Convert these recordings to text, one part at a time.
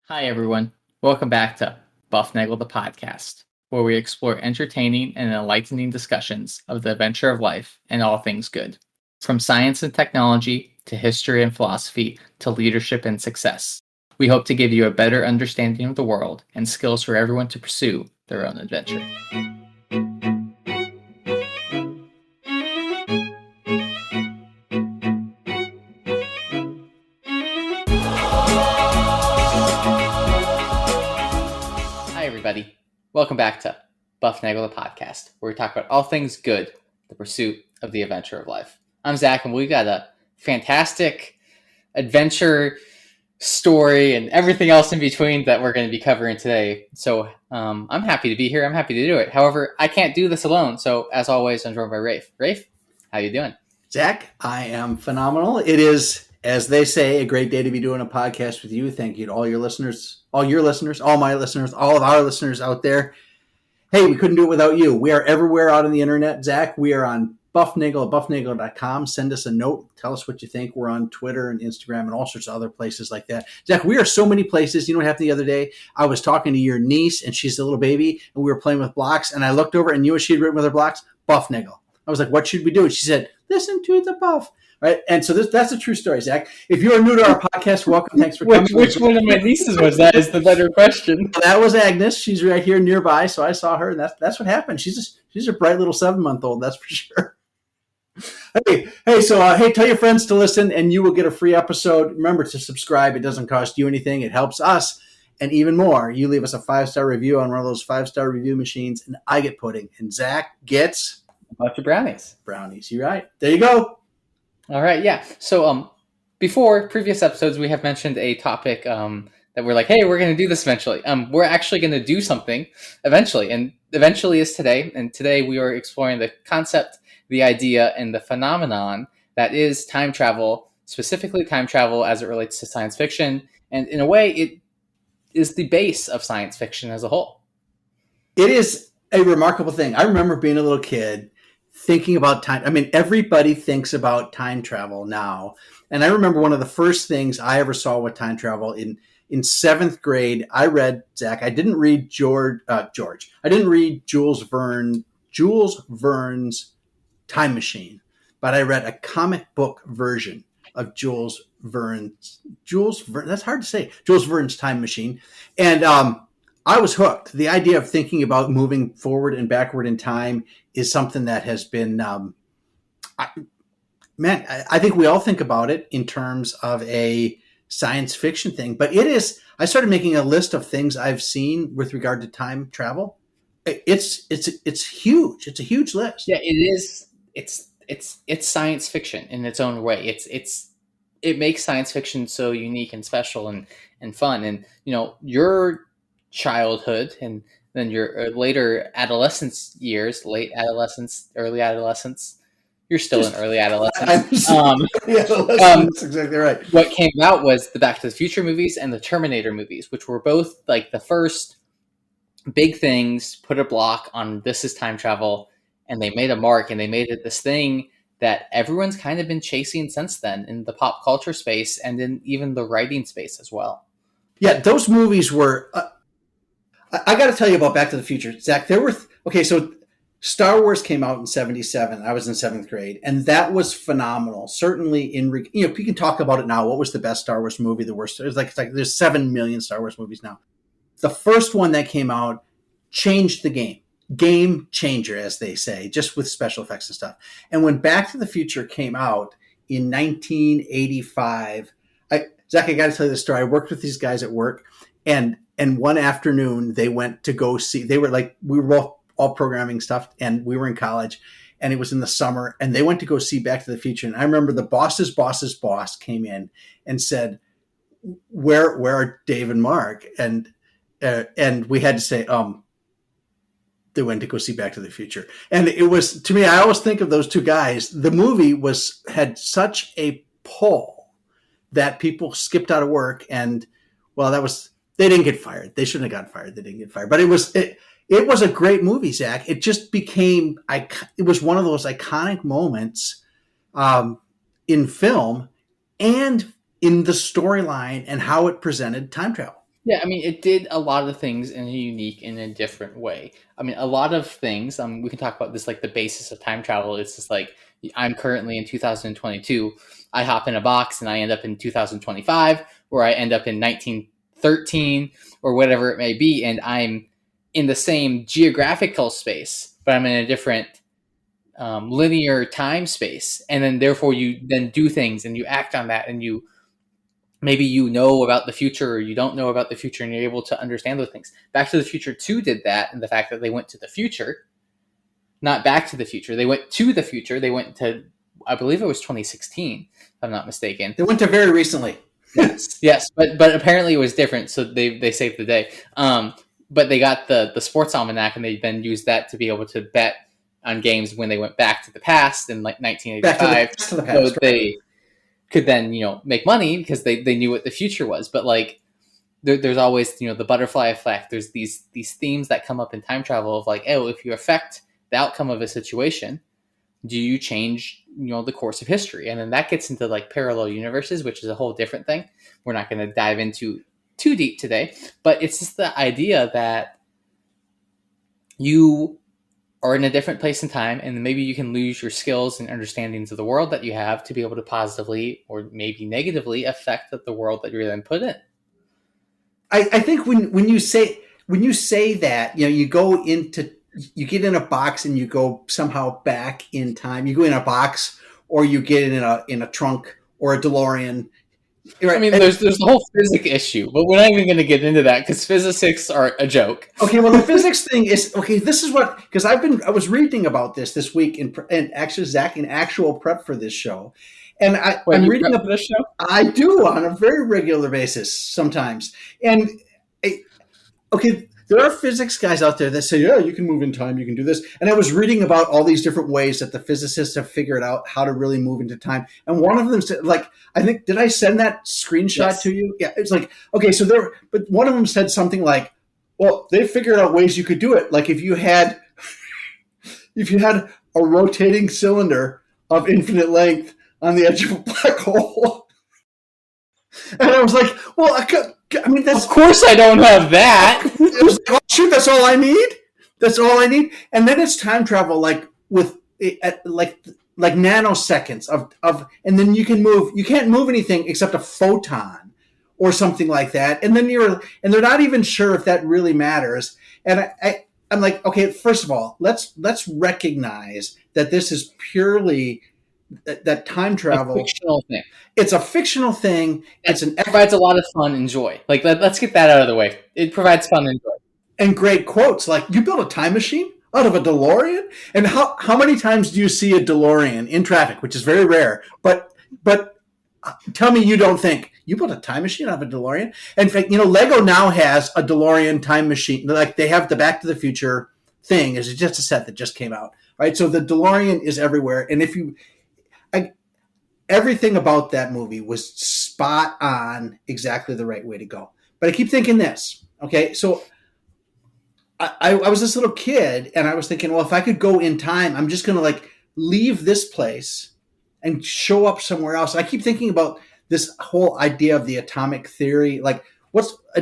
Hi, everyone. Welcome back to Bufnagle the podcast, where we explore entertaining and enlightening discussions of the adventure of life and all things good. From science and technology to history and philosophy to leadership and success. We hope to give you a better understanding of the world and skills for everyone to pursue their own adventure. Hi, everybody. Welcome back to Bufnagle the podcast, where we talk about all things good, the pursuit of the adventure of life. I'm Zach, and we got a fantastic adventure story and everything else in between that we're going to be covering today. So I'm happy to be here. I'm happy to do it. However, I can't do this alone. So as always, I'm joined by Rafe. Rafe, how you doing? Zach, I am phenomenal. It is, as they say, a great day to be doing a podcast with you. Thank you to all your listeners, all my listeners, all of our listeners out there. Hey, we couldn't do it without you. We are everywhere out on the internet, Zach. We are on Bufnagle, bufnagle.com. Send us a note. Tell us what you think. We're on Twitter and Instagram and all sorts of other places like that. Zach, we are so many places. You know what happened the other day? I was talking to your niece, and she's a little baby, and we were playing with blocks, and I looked over, and you know what she'd written with her blocks? Bufnagle. I was like, what should we do? And she said, listen to the Buff. Right? And so that's a true story, Zach. If you are new to our podcast, welcome. Thanks for coming. Which one of my nieces was that is the better question. That was Agnes. She's right here nearby, so I saw her, and that's what happened. She's a bright little 7-month-old, that's for sure. Hey, tell your friends to listen, and you will get a free episode. Remember to subscribe. It doesn't cost you anything. It helps us. And even more, you leave us a 5-star review on one of those 5-star review machines, and I get pudding, and Zach gets a bunch of brownies. Brownies, you're right. There you go. All right, yeah. So before previous episodes, we have mentioned a topic that we're like, hey, we're going to do this eventually. We're actually going to do something eventually, and eventually is today. And today we are exploring the concept, the idea, and the phenomenon that is time travel, specifically time travel as it relates to science fiction. And in a way, it is the base of science fiction as a whole. It is a remarkable thing. I remember being a little kid thinking about time. I mean, everybody thinks about time travel now. And I remember one of the first things I ever saw with time travel in 7th grade. I read, Zach, I didn't read George. I didn't read Jules Verne's Time Machine, but I read a comic book version of Jules Verne. That's hard to say. Jules Verne's Time Machine. And I was hooked. The idea of thinking about moving forward and backward in time is something that has been, I think we all think about it in terms of a science fiction thing, but it is, I started making a list of things I've seen with regard to time travel. It's huge. It's a huge list. Yeah, it is. It's science fiction in its own way. It makes science fiction so unique and special and fun. And, your childhood and then your later adolescence years, late adolescence, early adolescence. You're still in early adolescence. That's exactly right. What came out was the Back to the Future movies and the Terminator movies, which were both like the first big things, put a block on this is time travel, and they made a mark, and they made it this thing that everyone's kind of been chasing since then in the pop culture space and in even the writing space as well. Yeah, those movies were... I got to tell you about Back to the Future, Zach. So Star Wars came out in 1977. I was in 7th grade, and that was phenomenal. Certainly, we can talk about it now. What was the best Star Wars movie? The worst? It's like there's 7 million Star Wars movies now. The first one that came out changed the game changer, as they say, just with special effects and stuff. And when Back to the Future came out in 1985, Zach, I got to tell you the story. I worked with these guys at work, and one afternoon they went to go see, we were both all programming stuff, and we were in college, and it was in the summer, and they went to go see Back to the Future. And I remember the boss's boss came in and said, where are Dave and Mark? And we had to say, they went to go see Back to the Future. And it was, to me, I always think of those two guys. The movie had such a pull that people skipped out of work, and they didn't get fired. They shouldn't have gotten fired. They didn't get fired. But it was a great movie, Zach. It just became, it was one of those iconic moments in film and in the storyline and how it presented time travel. Yeah, I mean, it did a lot of things in a unique, in a different way. I mean, a lot of things. We can talk about this, like the basis of time travel. It's just like I'm currently in 2022. I hop in a box and I end up in 2025, or I end up in 1913, or whatever it may be, and I'm in the same geographical space, but I'm in a different linear time space, and then therefore you then do things and you act on that, and you maybe you know about the future or you don't know about the future, and you're able to understand those things. Back to the Future 2 did that, and the fact that they went to the future, not back to the future. They went to the future. They went to, I believe it was 2016, if I'm not mistaken. They went to very recently. Yes, yes, but apparently it was different, so they saved the day. But they got the sports almanac, and they then used that to be able to bet on games when they went back to the past in like 1985. Back to the So past, right. they could then make money because they knew what the future was. But like there's always the butterfly effect. There's these themes that come up in time travel of like, oh, if you affect the outcome of a situation, do you change the course of history? And then that gets into like parallel universes, which is a whole different thing we're not going to dive into too deep today. But it's just the idea that you are in a different place in time, and maybe you can lose your skills and understandings of the world that you have to be able to positively or maybe negatively affect the world that you're then put in. I think when you say that, you go into, you get in a box and you go somehow back in time. You go in a box, or you get in a trunk or a DeLorean. Right. I mean, there's the whole physics issue, but we're not even going to get into that because physicists are a joke. Okay, well, the physics thing is okay. This is what, because I was reading about this week and actually, Zach, in actual prep for this show, and I'm reading about this show. I do on a very regular basis sometimes, and okay, there are physics guys out there that say, yeah, you can move in time, you can do this. And I was reading about all these different ways that the physicists have figured out how to really move into time. And one of them said, like, I think, did I send that screenshot to you? Yeah, it's like, okay, but one of them said something like, well, they figured out ways you could do it. Like if you had a rotating cylinder of infinite length on the edge of a black hole. And I was like, well, that's... Of course I don't have that. It was like, oh, shoot, that's all I need? That's all I need? And then it's time travel, like with like nanoseconds of, and then you can't move anything except a photon or something like that. And then and they're not even sure if that really matters. And I'm like, okay, first of all, let's recognize that this is purely that time travel. A fictional thing. It's a fictional thing. It provides a lot of fun and joy. Like let's get that out of the way. It provides fun and joy. And great quotes, like, you built a time machine out of a DeLorean? And how many times do you see a DeLorean in traffic, which is very rare, but tell me you don't think, you built a time machine out of a DeLorean? In fact, Lego now has a DeLorean time machine. Like, they have the Back to the Future thing. It's just a set that just came out, right? So the DeLorean is everywhere. And everything about that movie was spot on, exactly the right way to go. But I keep thinking this, okay? So I was this little kid, and I was thinking, well, if I could go in time, I'm just going to like leave this place and show up somewhere else. And I keep thinking about this whole idea of the atomic theory. Like,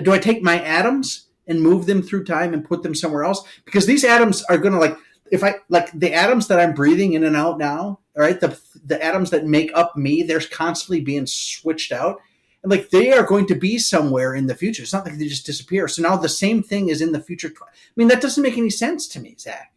do I take my atoms and move them through time and put them somewhere else? Because these atoms are going to, like, if I, like, the atoms that I'm breathing in and out now, all right, the atoms that make up me, they're constantly being switched out. And like, they are going to be somewhere in the future. It's not like they just disappear. So now the same thing is in the future. I mean, that doesn't make any sense to me, Zach.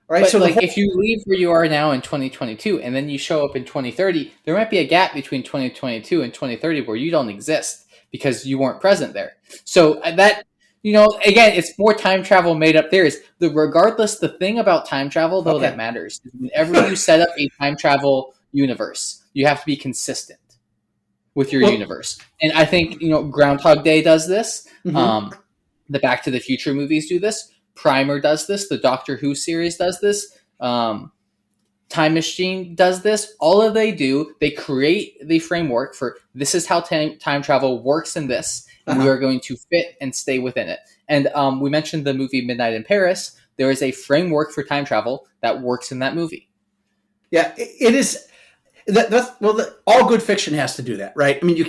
All right. But so like, if you leave where you are now in 2022 and then you show up in 2030, there might be a gap between 2022 and 2030 where you don't exist because you weren't present there. So that, again, it's more time travel made up theories. Regardless, the thing about time travel, though, that matters is whenever you set up a time travel universe, you have to be consistent with your universe. And I think, Groundhog Day does this. Mm-hmm. The Back to the Future movies do this. Primer does this. The Doctor Who series does this. Time Machine does this. All of they do, they create the framework for this is how time travel works in this. And we are going to fit and stay within it. And we mentioned the movie Midnight in Paris. There is a framework for time travel that works in that movie. Yeah, it is. All good fiction has to do that, right? I mean, you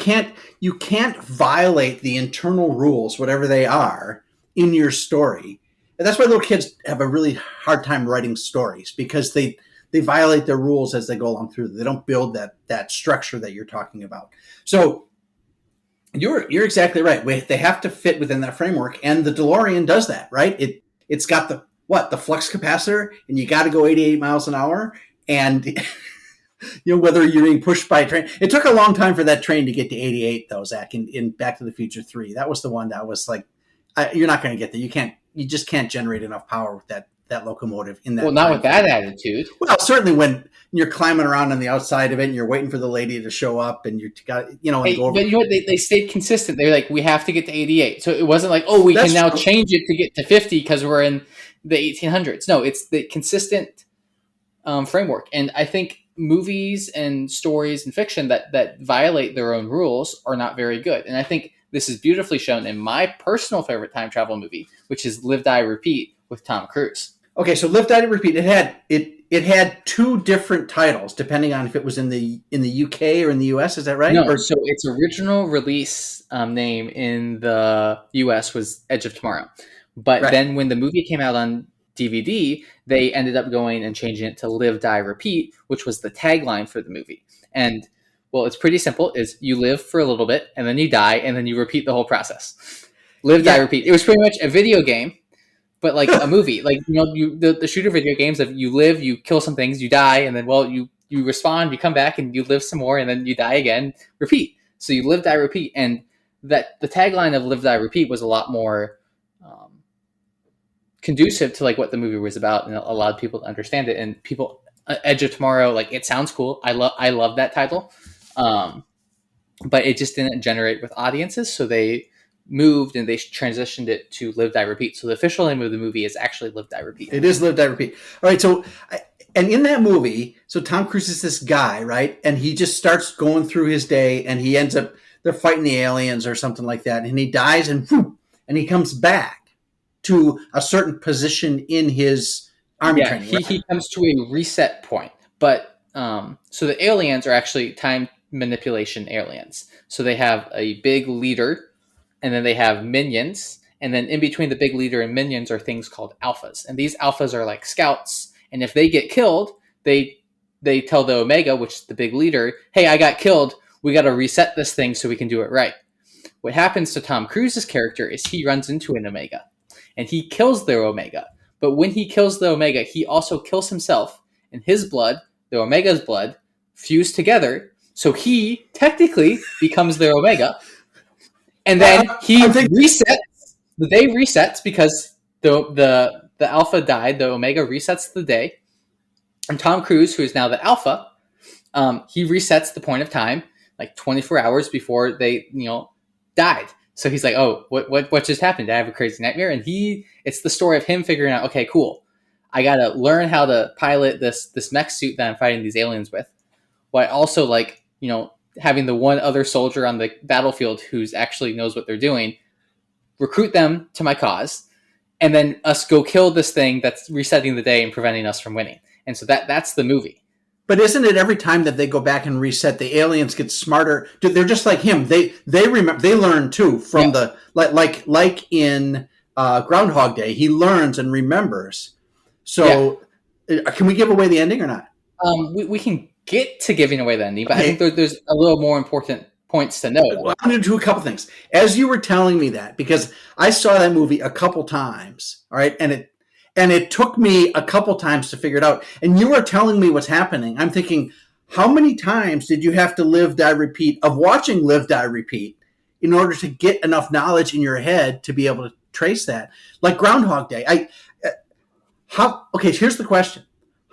can't violate the internal rules, whatever they are, in your story. And that's why little kids have a really hard time writing stories, because they violate their rules as they go along through. They don't build that structure that you're talking about. So you're exactly right. They have to fit within that framework, and the DeLorean does that, right? It's got the flux capacitor, and you got to go 88 miles an hour, and whether you're being pushed by a train. It took a long time for that train to get to 88, though, Zach. In Back to the Future 3, that was the one that was like, you're not going to get there. You just can't generate enough power with that locomotive in that. Well, not with that attitude. Well, certainly when you're climbing around on the outside of it and you're waiting for the lady to show up and you got, and go over. But you know what? They stayed consistent. They were like, we have to get to 88. So it wasn't like, oh, we can now change it to get to 50 because we're in the 1800s. No, it's the consistent framework. And I think movies and stories and fiction that violate their own rules are not very good. And I think this is beautifully shown in my personal favorite time travel movie, which is Live, Die, Repeat with Tom Cruise. Okay, so Live, Die, Repeat. It had two different titles depending on if it was in the UK or in the US. Is that right? No, so its original release name in the US was Edge of Tomorrow, but then when the movie came out on DVD, they ended up going and changing it to Live, Die, Repeat, which was the tagline for the movie. And well, it's pretty simple: is you live for a little bit and then you die and then you repeat the whole process. Live, Die, Repeat. It was pretty much a video game, but like a movie. Like the shooter video games of you live, you kill some things, you die, and then you respawn, you come back, and you live some more, and then you die again, repeat. So you live, die, repeat, and that the tagline of Live, Die, Repeat was a lot more conducive to like what the movie was about, and allowed people to understand it. And people, Edge of Tomorrow, like it sounds cool. I love that title, but it just didn't generate with audiences, so they moved and they transitioned it to Live, Die, Repeat. So the official name of the movie is actually Live, Die, Repeat. It is Live, Die, Repeat. All right. So, and in that movie, so Tom Cruise is this guy, right? And he just starts going through his day, and he ends up, they're fighting the aliens or something like that. And he dies, and he comes back to a certain position in his army training. Right? He comes to a reset point. But so the aliens are actually time manipulation aliens. So they have a big leader, and then they have minions, and then in between the big leader and minions are things called alphas. And these alphas are like scouts, and if they get killed, they tell the Omega, which is the big leader, hey, I got killed, we got to reset this thing so we can do it right. What happens to Tom Cruise's character is he runs into an Omega, and he kills their Omega. But when he kills the Omega, he also kills himself, and his blood, the Omega's blood, fuse together, so he technically becomes their Omega. And then he resets. The day resets because the alpha died. The Omega resets the day, and Tom Cruise, who is now the alpha, he resets the point of time like 24 hours before they died. So he's like, oh, what just happened? Did I have a crazy nightmare? And it's the story of him figuring out, okay, cool, I gotta learn how to pilot this mech suit that I'm fighting these aliens with. While also having the one other soldier on the battlefield who's actually knows what they're doing, recruit them to my cause, and then us go kill this thing that's resetting the day and preventing us from winning. And so that's the movie. But isn't it every time that they go back and reset, the aliens get smarter? They're just like him. They remember. They learn too from the like in Groundhog Day. He learns and remembers. So, can we give away the ending or not? We can get to giving away the ending, but okay. I think there's a little more important points to know. Well, I'm going to do a couple things. As you were telling me that, because I saw that movie a couple times, all right, and it took me a couple times to figure it out. And you were telling me what's happening. I'm thinking, how many times did you have to live, die, repeat of watching Live, Die, Repeat in order to get enough knowledge in your head to be able to trace that? Like Groundhog Day. Okay, here's the question.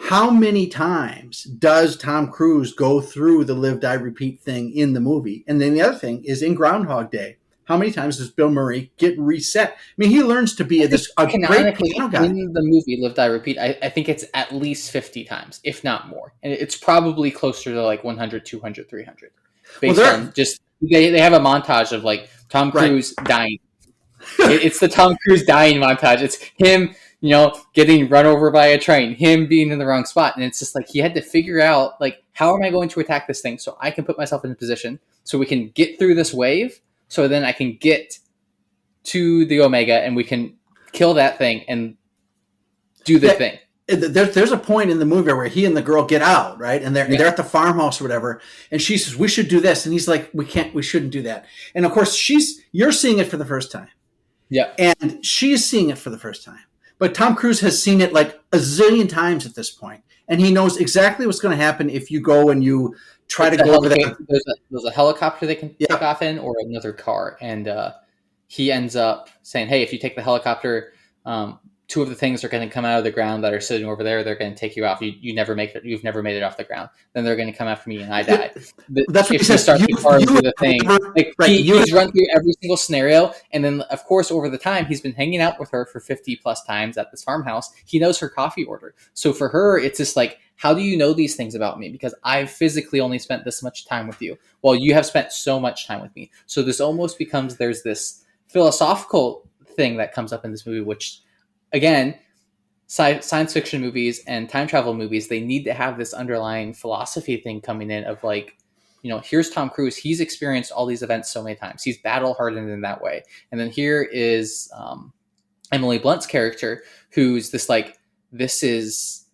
How many times does Tom Cruise go through the Live, Die, Repeat thing in the movie? And then the other thing is in Groundhog Day, how many times does Bill Murray get reset? I mean, he learns to be a great piano guy. In the movie Live, Die, Repeat, I think it's at least 50 times, if not more. And it's probably closer to like 100, 200, 300. Based on just, they have a montage of like Tom Cruise dying. It's the Tom Cruise dying montage. It's him getting run over by a train, him being in the wrong spot. And it's just like he had to figure out like how am I going to attack this thing so I can put myself in a position so we can get through this wave, so then I can get to the Omega and we can kill that thing and do the thing. There's a point in the movie where he and the girl get out, right? And they're at the farmhouse or whatever. And she says, we should do this. And he's like, we shouldn't do that. And of course you're seeing it for the first time. Yeah. And she's seeing it for the first time. But Tom Cruise has seen it like a zillion times at this point. And he knows exactly what's going to happen if you go and you try to go over there. There's a helicopter they can take off in, or another car. And he ends up saying, hey, if you take the helicopter, two of the things are going to come out of the ground that are sitting over there. They're going to take you off. You've never made it off the ground. Then they're going to come after me and I die. That's what he says. Start the car into the thing. He's run through every single scenario. And then, of course, over the time, he's been hanging out with her for 50 plus times at this farmhouse. He knows her coffee order. So for her, it's just like, how do you know these things about me? Because I've physically only spent this much time with you, while you have spent so much time with me. So this almost becomes, there's this philosophical thing that comes up in this movie, which, again, science fiction movies and time travel movies, they need to have this underlying philosophy thing coming in of like, here's Tom Cruise. He's experienced all these events so many times. He's battle hardened in that way. And then here is Emily Blunt's character, who's this like, this is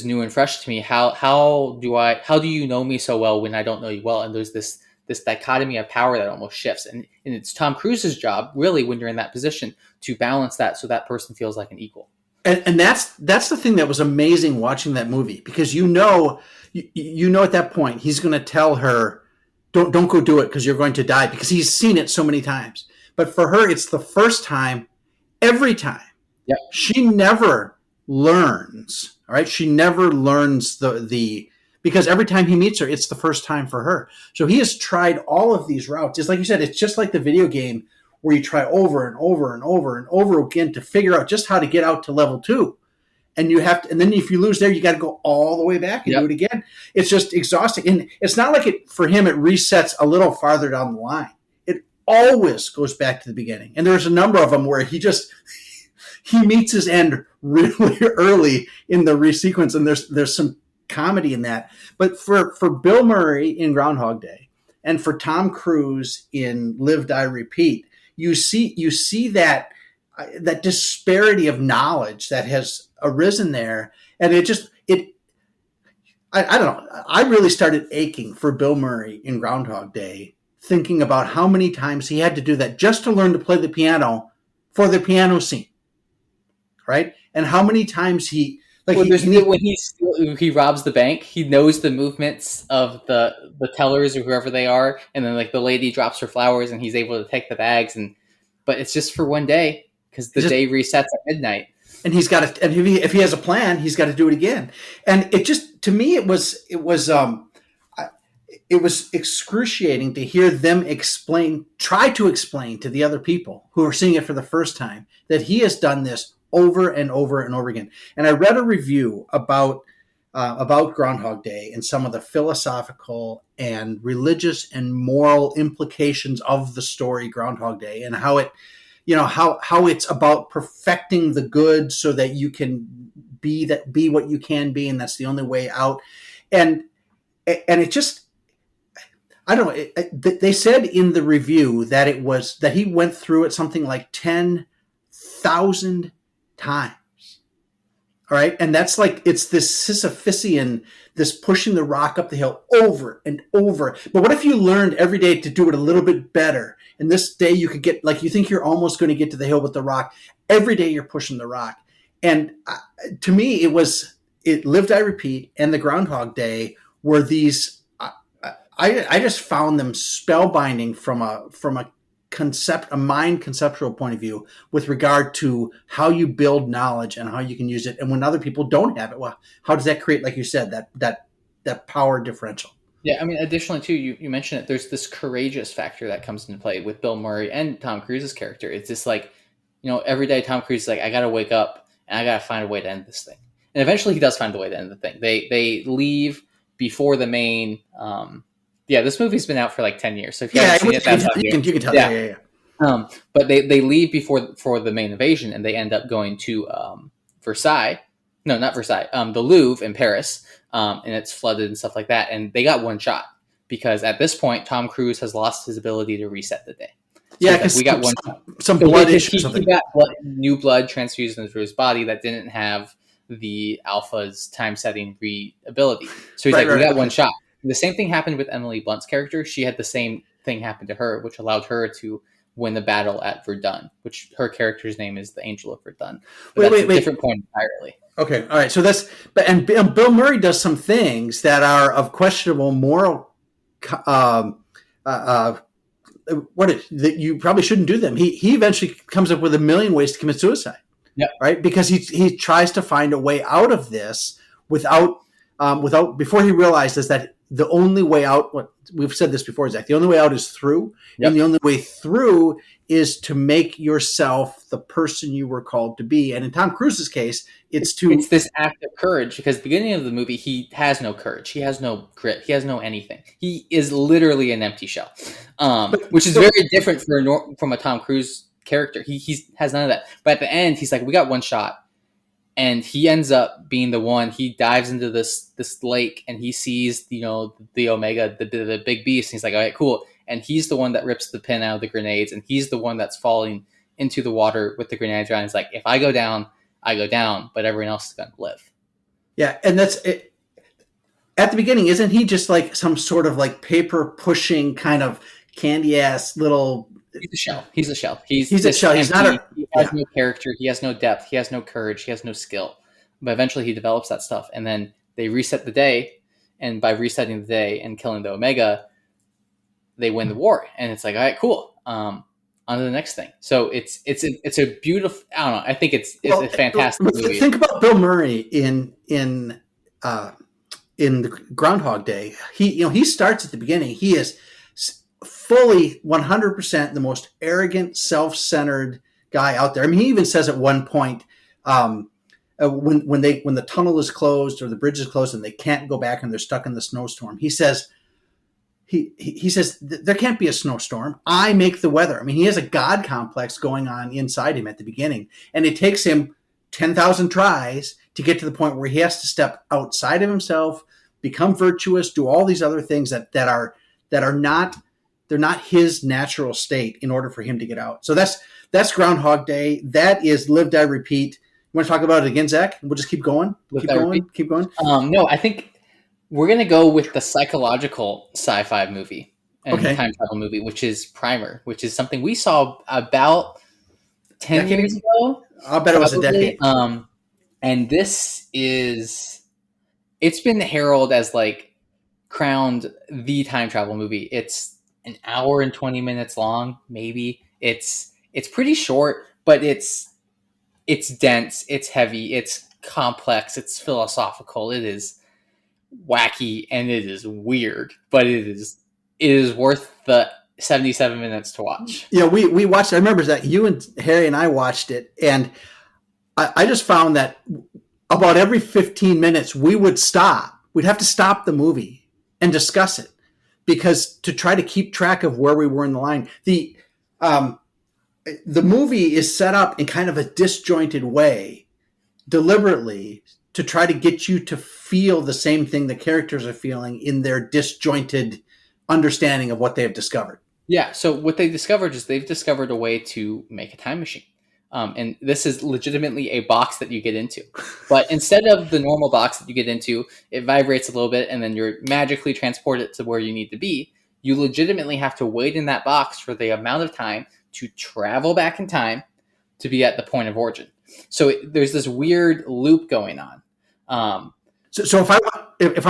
new and fresh to me. How do you know me so well when I don't know you well? And there's this dichotomy of power that almost shifts. And it's Tom Cruise's job, really, when you're in that position, to balance that so that person feels like an equal. And that's the thing that was amazing watching that movie, because you know at that point he's going to tell her, don't go do it because you're going to die, because he's seen it so many times. But for her, it's the first time, every time. Yep. She never learns. All right, she never learns the because every time he meets her, it's the first time for her. So he has tried all of these routes. It's like you said, it's just like the video game where you try over and over and over and over again to figure out just how to get out to level 2. And you have to, and then if you lose there, you got to go all the way back and do it again. It's just exhausting. And it's not like it, for him, it resets a little farther down the line. It always goes back to the beginning. And there's a number of them where he meets his end really early in the resequence, and there's some comedy in that. But for Bill Murray in Groundhog Day and for Tom Cruise in Live, Die, Repeat, you see that disparity of knowledge that has arisen there, and I don't know. I really started aching for Bill Murray in Groundhog Day, thinking about how many times he had to do that just to learn to play the piano for the piano scene, right? And how many times when he robs the bank, he knows the movements of the tellers or whoever they are, and then like the lady drops her flowers and he's able to take the bags, but it's just for one day because the day resets at midnight. And he's got to, and if he has a plan, he's got to do it again. And it just, to me, it was excruciating to hear them try to explain to the other people who are seeing it for the first time that he has done this over and over and over again. And I read a review about Groundhog Day and some of the philosophical and religious and moral implications of the story Groundhog Day, and how it, how it's about perfecting the good so that you can be what you can be, and that's the only way out. And it just, I don't know. They said in the review that he went through it something like 10,000 times. All right. And that's like, it's this Sisyphusian, this pushing the rock up the hill over and over. But what if you learned every day to do it a little bit better? And this day you could get, like, you think you're almost going to get to the hill with the rock. Every day you're pushing the rock. And to me, it Live, Die, Repeat and the Groundhog Day were these, I just found them spellbinding from a mind conceptual point of view with regard to how you build knowledge and how you can use it. And when other people don't have it, well, how does that create, like you said, that power differential? Yeah, I mean, additionally, too, you mentioned it, there's this courageous factor that comes into play with Bill Murray and Tom Cruise's character. It's just like, every day Tom Cruise is like, I got to wake up and I got to find a way to end this thing. And eventually he does find a way to end the thing. They leave before the main... this movie's been out for like 10 years. So if you haven't seen it, that's on you. You can tell. Yeah. But they leave before the main invasion, and they end up going to Versailles, No, not Versailles. The Louvre in Paris, and it's flooded and stuff like that. And they got one shot because at this point, Tom Cruise has lost his ability to reset the day. So Yeah, like, because we got one shot. some So blood issue or he something. got new blood transfused into his body that didn't have the Alpha's time setting ability. So he's Right, like, we got okay. one shot. The same thing happened with Emily Blunt's character. She had the same thing happen to her, which allowed her to win the battle at Verdun, which her character's name is the Angel of Verdun. But that's a different point entirely. Okay, all right. So that's and Bill Murray does some things that are of questionable moral. Um, uh, that you probably shouldn't do them. He eventually comes up with a million ways to commit suicide. Yep. Right, because he tries to find a way out of this without before he realizes that the only way out. What we've said this before, Zach. The only way out is through, and the only way through is to make yourself the person you were called to be. And in Tom Cruise's case, it's this act of courage, because at the beginning of the movie, he has no courage. He has no grit. He has no anything. He is literally an empty shell, which is very different from a Tom Cruise character. He has none of that. But at the end, he's like, we got one shot. And he ends up being the one. He dives into this lake and he sees, the Omega, the big beast. And he's like, all right, cool. And he's the one that rips the pin out of the grenades. And he's the one that's falling into the water with the grenades around. He's like, if I go down, I go down, but everyone else is going to live. Yeah, and that's it. At the beginning, isn't he just like some sort of like paper pushing kind of candy ass little? He's a shell. He's a shell. He's a shell. He's not a. He has no character. He has no depth. He has no courage. He has no skill. But eventually, he develops that stuff, and then they reset the day. And by resetting the day and killing the Omega, they win the war. And it's like, all right, cool. On to the next thing. So it's a beautiful. I don't know. I think it's a fantastic movie. Think about Bill Murray in the Groundhog Day. He starts at the beginning. He is fully 100% the most arrogant, self-centered guy out there. I mean, he even says at one point when the tunnel is closed or the bridge is closed and they can't go back and they're stuck in the snowstorm. He says. He says there can't be a snowstorm. I make the weather. I mean, he has a God complex going on inside him at the beginning, and it takes him 10,000 tries to get to the point where he has to step outside of himself, become virtuous, do all these other things that are not his natural state in order for him to get out. So that's Groundhog Day. That is Live, Die, Repeat. You want to talk about it again, Zach? We'll just keep going. Keep going. No, I think we're going to go with the psychological sci-fi movie and time travel movie, which is Primer, which is something we saw about 10 years ago. I'll bet it was a decade. And this it's been heralded as like crowned the time travel movie. It's an hour and 20 minutes long, maybe. It's pretty short, but it's dense, it's heavy, it's complex, it's philosophical, it is wacky, and it is weird, but it is worth the 77 minutes to watch. Yeah, we watched. I remember that you and Harry and I watched it, and I just found that about every 15 minutes we would stop. We'd have to stop the movie and discuss it because to try to keep track of where we were in the line. The movie is set up in kind of a disjointed way, deliberately, to try to get you to feel the same thing the characters are feeling in their disjointed understanding of what they have discovered. Yeah, so what they discovered is they've discovered a way to make a time machine. And this is legitimately a box that you get into. But instead of the normal box that you get into, it vibrates a little bit and then you're magically transported to where you need to be. You legitimately have to wait in that box for the amount of time to travel back in time to be at the point of origin. So there's this weird loop going on. So if I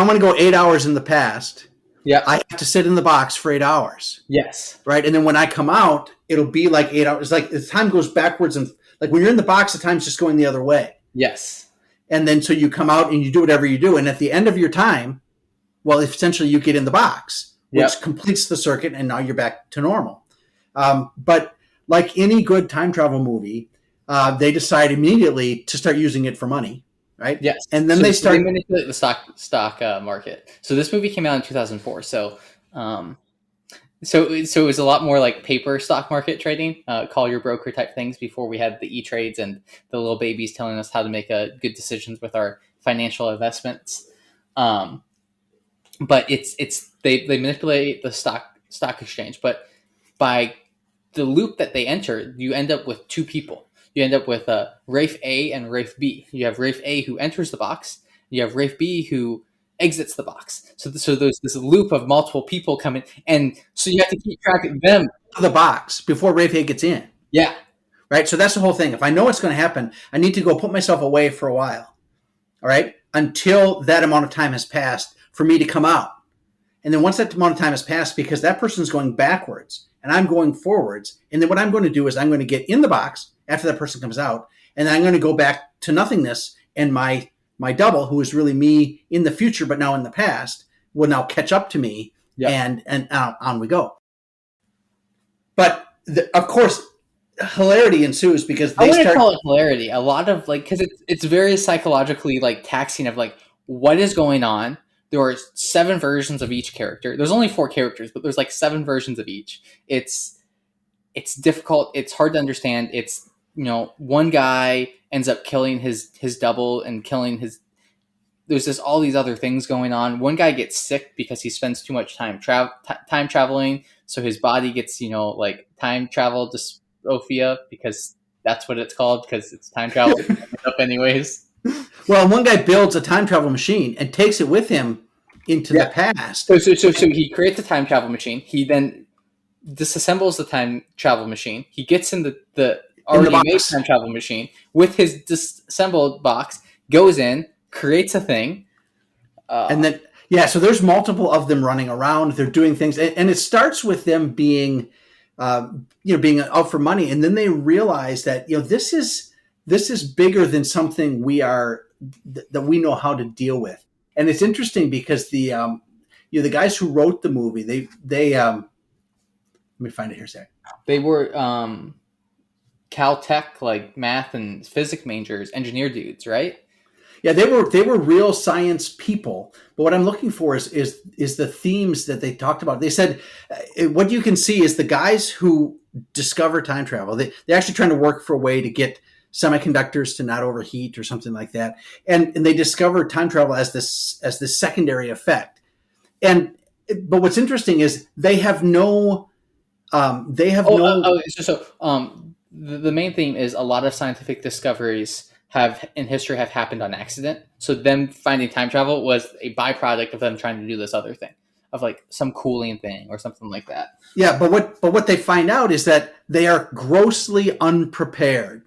want to go 8 hours in the past, yeah, I have to sit in the box for 8 hours. Yes. Right. And then when I come out, it'll be like 8 hours. It's like the time goes backwards, and like when you're in the box, the time's just going the other way. Yes. And then so you come out and you do whatever you do. And at the end of your time, well, essentially you get in the box, which completes the circuit, and now you're back to normal. But like any good time travel movie, they decide immediately to start using it for money. Right. Yes. And then they manipulate the stock market. So this movie came out in 2004. So So it was a lot more like paper stock market trading, call your broker type things before we had the e-trades and the little babies telling us how to make good decisions with our financial investments. Um, but they manipulate the stock exchange, but by the loop that they enter, you end up with two people. You end up with Rafe A and Rafe B. You have Rafe A who enters the box. You have Rafe B who exits the box. So there's this loop of multiple people coming, and so you have to keep track of them. The box before Rafe gets in. Yeah, Right. So that's the whole thing. If I know what's going to happen, I need to go put myself away for a while. All right. Until that amount of time has passed for me to come out. And then once that amount of time has passed, because that person's going backwards and I'm going forwards. And then what I'm going to do is I'm going to get in the box after that person comes out. And then I'm going to go back to nothingness. And my double, who is really me in the future, but now in the past, will now catch up to me. Yeah. And on we go. But of course, hilarity ensues because I wouldn't call it hilarity. A lot of because it's very psychologically taxing of what is going on. There are 7 versions of each character. There's only 4 characters, but there's 7 versions of each. It's difficult. It's hard to understand. It's one guy ends up killing his double and killing his. There's all these other things going on. One guy gets sick because he spends too much time time traveling, so his body gets time travel dysmorphia because that's what it's called because it's time travel up anyways. Well, one guy builds a time travel machine and takes it with him into the past. So he creates a time travel machine. He then disassembles the time travel machine. He gets in the already made time travel machine with his disassembled box, goes in, creates a thing. And then, so there's multiple of them running around. They're doing things. And it starts with them being, being out for money. And then they realize that, this is bigger than something that we know how to deal with. And it's interesting because the guys who wrote the movie, they let me find it here a second. They were Caltech, math and physics majors, engineer dudes, right? Yeah, they were real science people. But what I'm looking for is the themes that they talked about. They said what you can see is the guys who discover time travel. They're actually trying to work for a way to get semiconductors to not overheat or something like that. And they discover time travel as this secondary effect. But what's interesting is they have no. The main theme is a lot of scientific discoveries in history have happened on accident. So them finding time travel was a byproduct of them trying to do this other thing of some cooling thing or something like that. Yeah, but what they find out is that they are grossly unprepared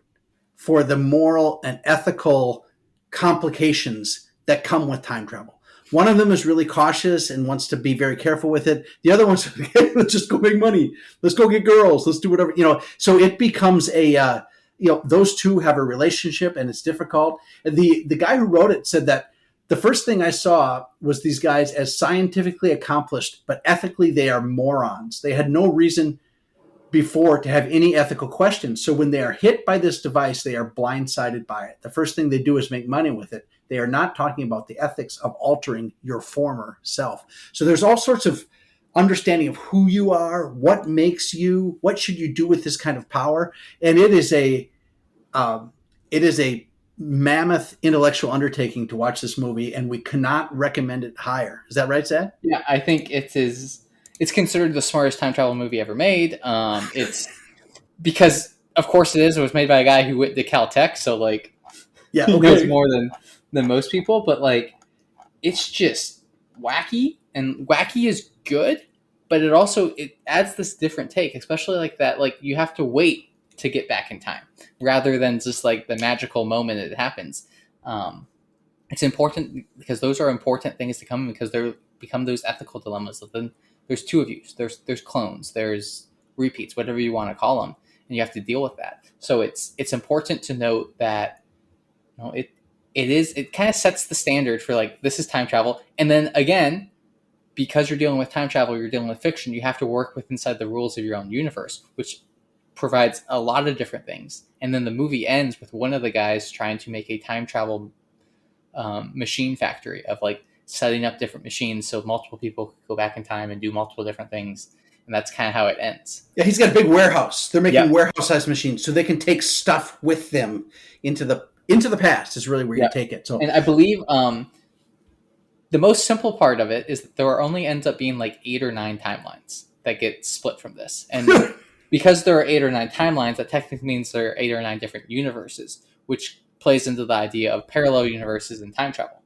for the moral and ethical complications that come with time travel. One of them is really cautious and wants to be very careful with it. The other one's, let's just go make money. Let's go get girls. Let's do whatever, So it becomes those two have a relationship and it's difficult. The guy who wrote it said that the first thing I saw was these guys as scientifically accomplished, but ethically they are morons. They had no reason before to have any ethical questions. So when they are hit by this device, they are blindsided by it. The first thing they do is make money with it. They are not talking about the ethics of altering your former self. So there's all sorts of understanding of who you are, what makes you, what should you do with this kind of power. And it is a mammoth intellectual undertaking to watch this movie, and we cannot recommend it higher. Is that right, Zed? Yeah, I think it's considered the smartest time travel movie ever made. It's because, of course, it was made by a guy who went to Caltech, so he knows more than most people. But it's just wacky, and wacky is good, but it adds this different take, especially that you have to wait to get back in time rather than just the magical moment it happens. It's important because those are important things to come because they become those ethical dilemmas. Then there's 2 of you. There's clones. There's repeats, whatever you want to call them, and you have to deal with that. So it's important to note that it kind of sets the standard for this is time travel, and then again, because you're dealing with time travel, you're dealing with fiction. You have to work inside the rules of your own universe, which provides a lot of different things. And then the movie ends with one of the guys trying to make a time travel machine factory of setting up different machines so multiple people could go back in time and do multiple different things. and that's kind of how it ends. Yeah, he's got a big warehouse. They're making Yep. warehouse-sized machines so they can take stuff with them into the past. Is really where you take it. So, and I believe the most simple part of it is that there only ends up being like 8 or 9 timelines that get split from this, and because there are 8 or 9 timelines, that technically means there are 8 or 9 different universes, which plays into the idea of parallel universes and time travel.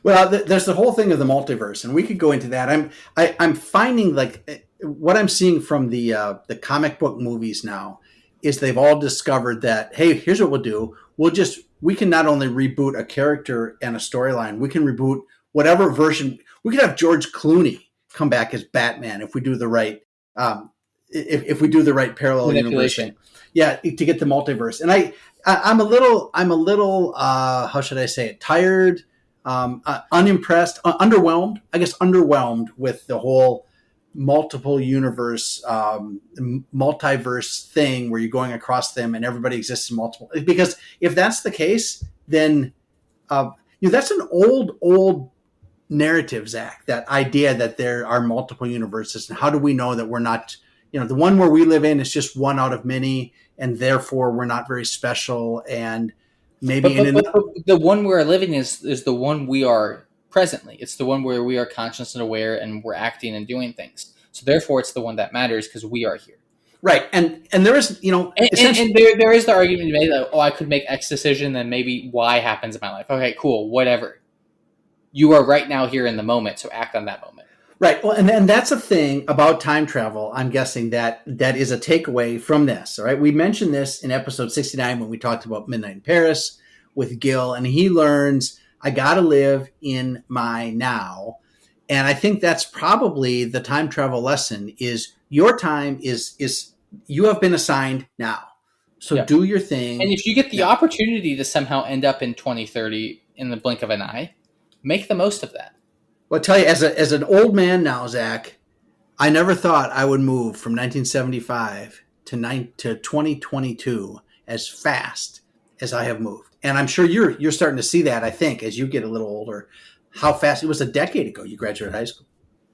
well, there's the whole thing of the multiverse, and we could go into that. I'm finding like what I'm seeing from the comic book movies now is they've all discovered that, hey, here's what we'll do. We can not only reboot a character and a storyline, we can reboot whatever version. We could have George Clooney come back as Batman if we do the right if we do the right parallel universe thing. Yeah, to get the multiverse. And I'm a little how should I say it? Tired, unimpressed, underwhelmed. I guess underwhelmed with the whole multiple universe, multiverse thing where you're going across them and everybody exists in multiple. Because if that's the case, then that's an old narrative, Zach. That idea that there are multiple universes, and how do we know that we're not? The one where we live in is just one out of many, and therefore we're not very special. And maybe but the one we're living is the one we are presently. It's the one where we are conscious and aware, and we're acting and doing things. So therefore, it's the one that matters because we are here. Right, and there is, and there is the argument made that I could make X decision, then maybe Y happens in my life. Okay, cool, whatever. You are right now here in the moment, so act on that moment. Right. Well, and that's a thing about time travel. I'm guessing that is a takeaway from this. All right. We mentioned this in episode 69 when we talked about Midnight in Paris with Gil, and he learns, I got to live in my now. And I think that's probably the time travel lesson is your time is you have been assigned now. So do your thing. And if you get the opportunity to somehow end up in 2030 in the blink of an eye, make the most of that. Well, I'll tell you, as an old man now, Zach, I never thought I would move from 1975 to 2022 as fast as I have moved. And I'm sure you're starting to see that, I think, as you get a little older, how fast. It was a decade ago you graduated high school.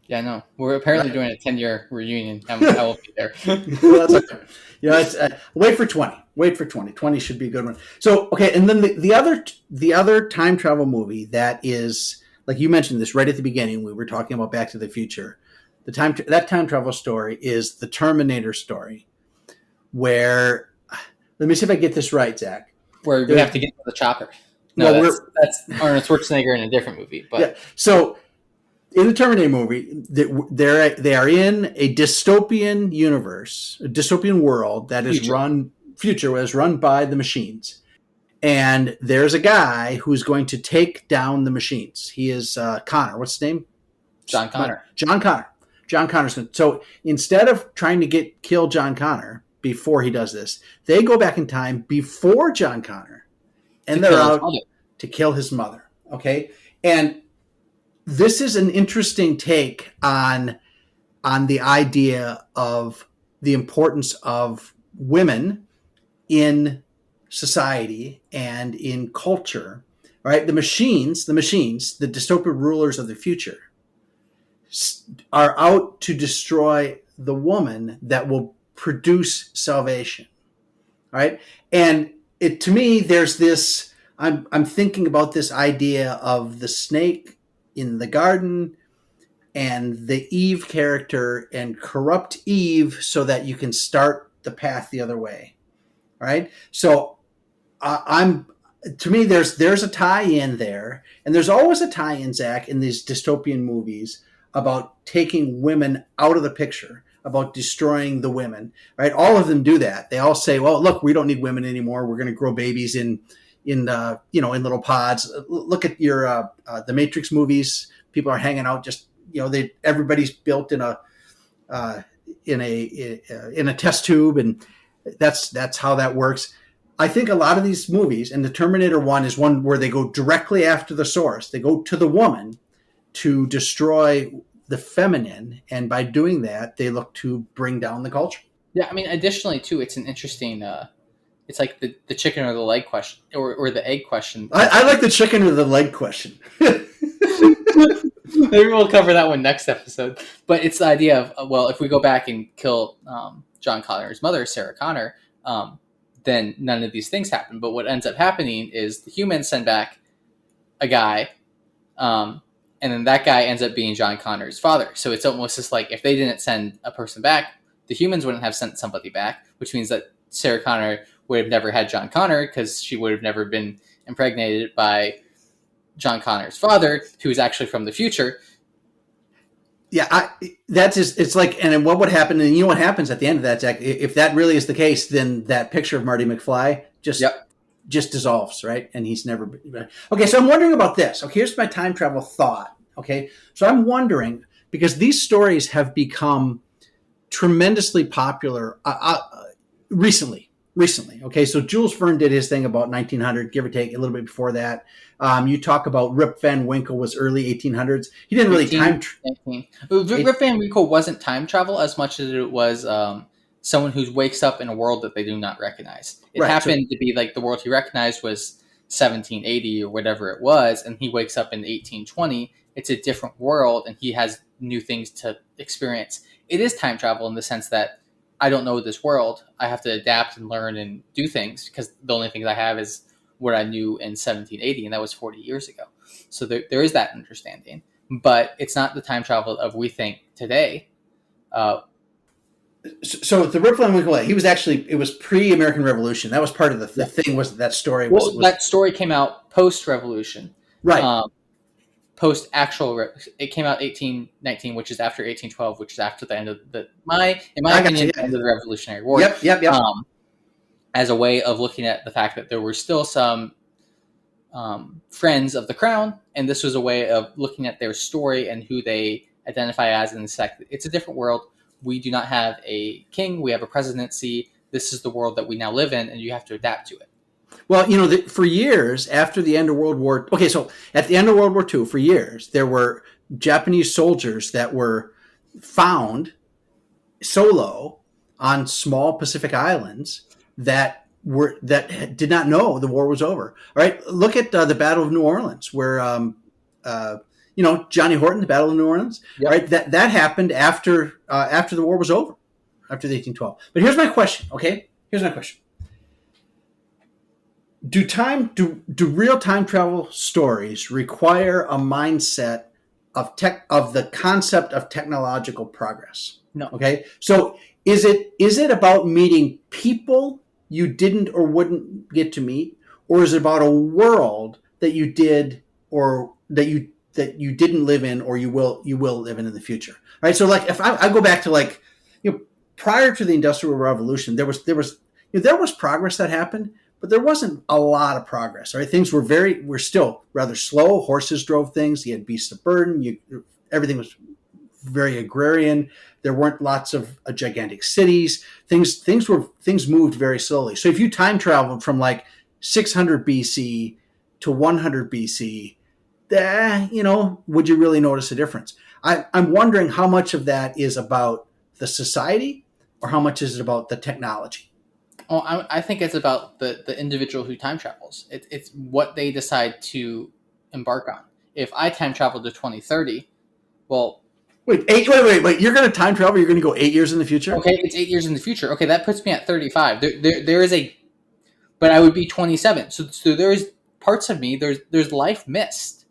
Yeah, I know. We're apparently doing a 10-year reunion. I will be there. Well, that's okay. It's, wait for 20. Wait for 20. 20 should be a good one. So, okay, and then the other time travel movie that is, like you mentioned this right at the beginning, we were talking about Back to the Future. That time travel story is the Terminator story, where, let me see if I get this right, Zach. Where we have to get to the chopper. No, that's Arnold Schwarzenegger in a different movie. But yeah, so in the Terminator movie, they are in a dystopian universe, a dystopian world that is run by the machines. And there's a guy who's going to take down the machines. He is Connor. What's his name? John Connor. John Connor's. So instead of trying to kill John Connor before he does this, they go back in time before John Connor, and they're out to kill his mother. Okay, and this is an interesting take on the idea of the importance of women in society and in culture, right? The machines, the dystopian rulers of the future are out to destroy the woman that will produce salvation, right? And to me, there's this, I'm thinking about this idea of the snake in the garden and the Eve character and corrupt Eve so that you can start the path the other way, right? So to me, there's a tie-in there, and there's always a tie-in, Zach, in these dystopian movies about taking women out of the picture, about destroying the women, right? All of them do that. They all say, "Well, look, we don't need women anymore. We're going to grow babies in little pods." Look at your the Matrix movies. People are hanging out, just everybody's built in a test tube, and that's how that works. I think a lot of these movies, and the Terminator one is one where they go directly after the source. They go to the woman to destroy the feminine, and by doing that, they look to bring down the culture. Yeah, I mean, additionally, too, it's an interesting, it's like the chicken or the leg question, or the egg question. I like the chicken or the leg question. Maybe we'll cover that one next episode. But it's the idea of, well, if we go back and kill John Connor's mother, Sarah Connor, then none of these things happen. But what ends up happening is the humans send back a guy, and then that guy ends up being John Connor's father. So it's almost just like if they didn't send a person back, the humans wouldn't have sent somebody back, which means that Sarah Connor would have never had John Connor because she would have never been impregnated by John Connor's father, who is actually from the future. Yeah, that's just, it's like, and then what would happen? And you know what happens at the end of that, Zach? If that really is the case, then that picture of Marty McFly just dissolves, right? And he's never been. Okay, so I'm wondering about this. Okay, here's my time travel thought. Okay, so I'm wondering, because these stories have become tremendously popular recently. Okay, so Jules Verne did his thing about 1900, give or take, a little bit before that. You talk about Rip Van Winkle was early 1800s. He didn't really Rip Van Winkle wasn't time travel as much as it was someone who wakes up in a world that they do not recognize. It happened to be like the world he recognized was 1780 or whatever it was, and he wakes up in 1820. It's a different world, and he has new things to experience. It is time travel in the sense that I don't know this world. I have to adapt and learn and do things because the only things I have is what I knew in 1780, and that was 40 years ago. So there is that understanding, but it's not the time travel of we think today. So the Rip Van Winkle, he was actually, it was pre-American Revolution. That was part of the thing, was that story was that story came out post-revolution. Right. Post actual, it came out 1819, which is after 1812, which is after the end of the end of the Revolutionary War. Yep. As a way of looking at the fact that there were still some friends of the crown, and this was a way of looking at their story and who they identify as in the sect. It's a different world. We do not have a king. We have a presidency. This is the world that we now live in, and you have to adapt to it. Well, for years after the end of World War, so at the end of World War II, for years, there were Japanese soldiers that were found solo on small Pacific islands that did not know the war was over. All right, look at the Battle of New Orleans, where Johnny Horton, the Battle of New Orleans. Yep. Right, that happened after the war was over, after the 1812. But here's my question. Okay, here's my question. Do real time travel stories require a mindset of the concept of technological progress? No. Okay. So is it about meeting people you didn't or wouldn't get to meet, or is it about a world that you did or that you didn't live in, or you will live in the future? Right. So like if I go back to prior to the Industrial Revolution, there was progress that happened. But there wasn't a lot of progress, right? Things were still rather slow. Horses drove things. You had beasts of burden. Everything was very agrarian. There weren't lots of gigantic cities. Things moved very slowly. So if you time traveled from like 600 BC to 100 BC, would you really notice a difference? I'm wondering how much of that is about the society, or how much is it about the technology? Oh, I think it's about the individual who time travels. It's what they decide to embark on. If I time travel to 2030, well... Wait, you're going to time travel? You're going to go 8 years in the future? Okay, it's 8 years in the future. Okay, that puts me at 35. There is a... But I would be 27. So there's parts of me, there's life missed.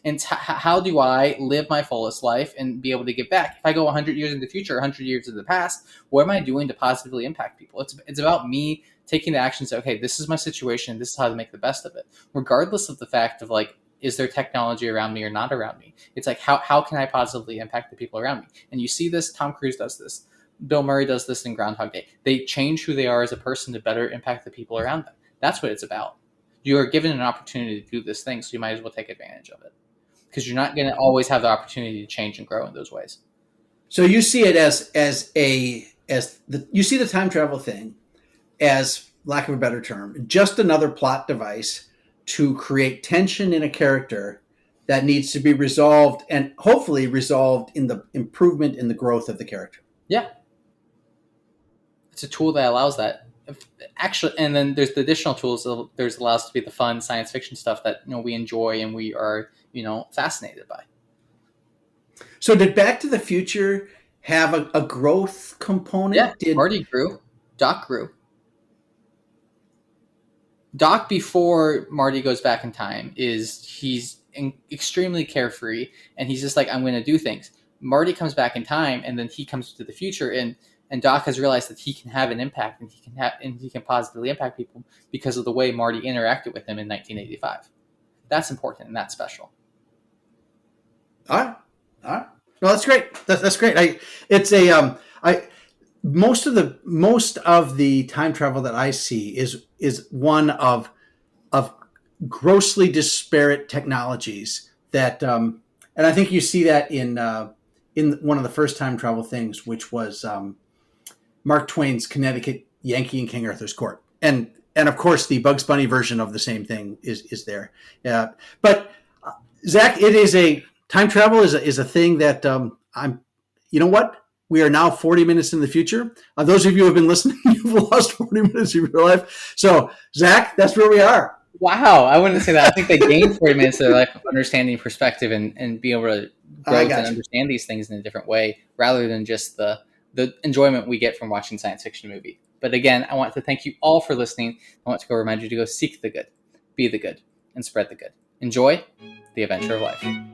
And how do I live my fullest life and be able to give back? If I go 100 years in the future, 100 years in the past, what am I doing to positively impact people? It's about me taking the action and say, okay, this is my situation. This is how to make the best of it. Regardless of the fact of is there technology around me or not around me? It's like, how can I positively impact the people around me? And you see this, Tom Cruise does this. Bill Murray does this in Groundhog Day. They change who they are as a person to better impact the people around them. That's what it's about. You are given an opportunity to do this thing, so you might as well take advantage of it. Because you're not going to always have the opportunity to change and grow in those ways. So you see it you see the time travel thing as, lack of a better term, just another plot device to create tension in a character that needs to be resolved, and hopefully resolved in the improvement in the growth of the character. Yeah, it's a tool that allows that. Actually, and then there's the additional tools. There's allows to be the fun science fiction stuff that we enjoy and we are fascinated by. So did Back to the Future have a growth Yeah, component? Did Marty grew. Doc grew. Doc, before Marty goes back in time, extremely carefree, and he's just like, I'm going to do things. Marty comes back in time, and then he comes to the future, and Doc has realized that he can have an impact, and he can positively impact people because of the way Marty interacted with him in 1985. That's important and that's special. all right, all right. No, that's great. That's great. It's a I most of the time travel that I see is one of grossly disparate technologies that and I think you see that in one of the first time travel things, which was Mark Twain's Connecticut Yankee and King Arthur's Court, and of course the Bugs Bunny version of the same thing is there. Yeah, but Zach, it is a time travel is a thing that I'm. You know what? We are now 40 minutes in the future. Those of you who have been listening, you've lost 40 minutes of your life. So, Zach, that's where we are. Wow, I wouldn't say that. I think they gained 40 minutes of their life of understanding perspective and being able to grow and understand these things in a different way rather than just the enjoyment we get from watching science fiction movie. But again, I want to thank you all for listening. I want to go remind you to go seek the good, be the good, and spread the good. Enjoy the adventure of life.